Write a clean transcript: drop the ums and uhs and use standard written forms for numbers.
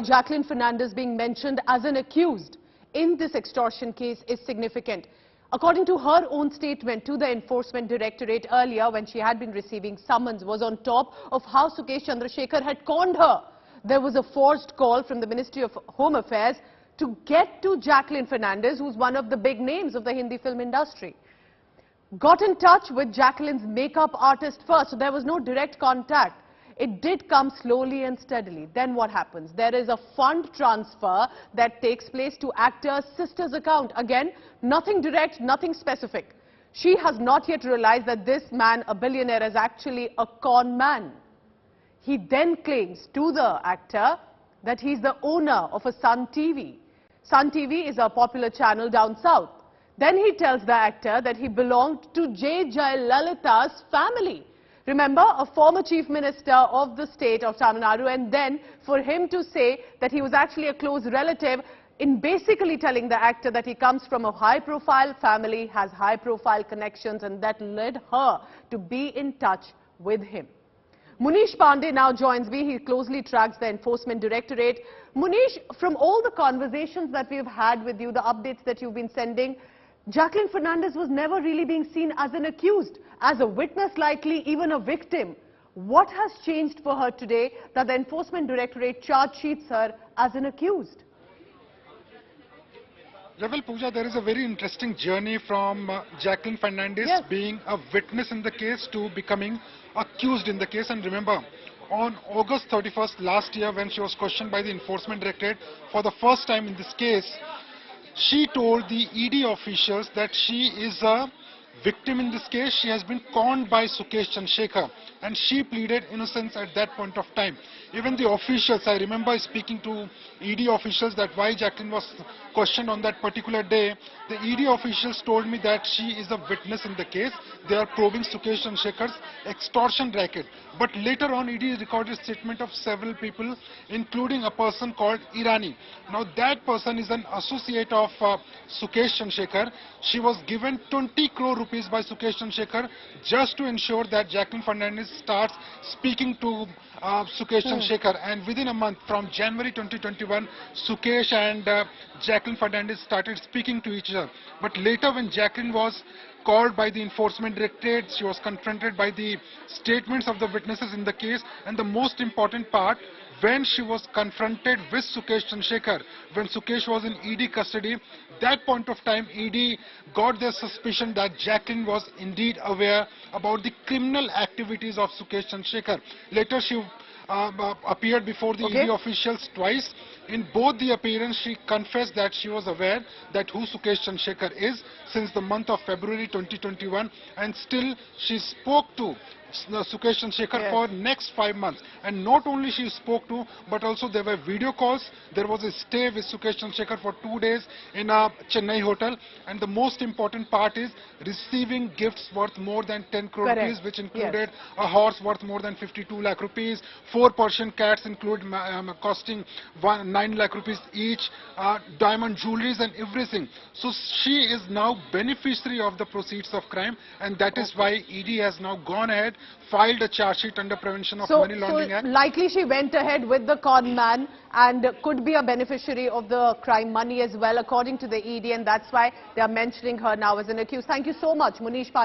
Jacqueline Fernandez being mentioned as an accused in this extortion case is significant. According to her own statement to the Enforcement Directorate earlier, when she had been receiving summons, was on top of how Sukesh Chandrashekhar had conned her. There was a forced call from the Ministry of Home Affairs to get to Jacqueline Fernandez, who's one of the big names of the Hindi film industry. Got in touch with Jacqueline's makeup artist first, so there was no direct contact. It did come slowly and steadily. Then what happens? There is a fund transfer that takes place to actor's sister's account. Again, nothing direct, nothing specific. She has not yet realized that this man, a billionaire, is actually a con man. He then claims to the actor that he's the owner of a Sun TV. Sun TV is a popular channel down south. Then he tells the actor that he belonged to J. Jayalalitha's family. Remember, a former chief minister of the state of Tamil Nadu, and then for him to say that he was actually a close relative, in basically telling the actor that he comes from a high-profile family, has high-profile connections, and that led her to be in touch with him. Munish Pandey now joins me. He closely tracks the Enforcement Directorate. Munish, from all the conversations that we've had with you, the updates that you've been sending, Jacqueline Fernandez was never really being seen as an accused, as a witness, likely even a victim. What has changed for her today that the Enforcement Directorate charge sheets her as an accused? Well, Pooja, there is a very interesting journey from Jacqueline Fernandez being a witness in the case to becoming accused in the case. And remember, on August 31st last year, when she was questioned by the Enforcement Directorate for the first time in this case, she told the ED officials that she is a victim in this case. She has been conned by Sukesh Chandrashekhar, and she pleaded innocence at that point of time. Even the officials, I remember speaking to ED officials that why Jacqueline was questioned on that particular day. The ED officials told me that she is a witness in the case. They are probing Sukesh Chandrashekhar's extortion racket. But later on, ED recorded a statement of several people, including a person called Irani. Now that person is an associate of Sukesh Chandrashekhar. She was given 20 crore rupees by Sukesh Chandrashekhar just to ensure that Jacqueline Fernandez starts speaking to Sukesh Chandrashekhar. And within a month, from January 2021, Sukesh and Jacqueline Fernandez started speaking to each other. But later, when Jacqueline was called by the Enforcement Directorate, she was confronted by the statements of the witnesses in the case, and the most important part, when she was confronted with Sukesh Chandrashekhar, when Sukesh was in ED custody, that point of time ED got their suspicion that Jacqueline was indeed aware about the criminal activities of Sukesh Chandrashekhar. Later she appeared before the ED officials twice. In both the appearance, she confessed that she was aware that who Sukesh Chandrashekhar is since the month of February 2021, and still she spoke to Sukesh Chandrashekhar for next 5 months. And not only she spoke to, but also there were video calls. There was a stay with Sukesh Chandrashekhar for 2 days in a Chennai hotel. And the most important part is receiving gifts worth more than 10 crore rupees, which included a horse worth more than 52 lakh rupees, 4 Persian cats include costing 9 lakh rupees each, diamond jewelries and everything. So she is now beneficiary of the proceeds of crime, and that is why ED has now gone ahead, filed a charge sheet under Prevention of Money Laundering Act. Likely she went ahead with the con man and could be a beneficiary of the crime money as well, according to the ED, and that's why they are mentioning her now as an accused. Thank you so much, Munish Pandey.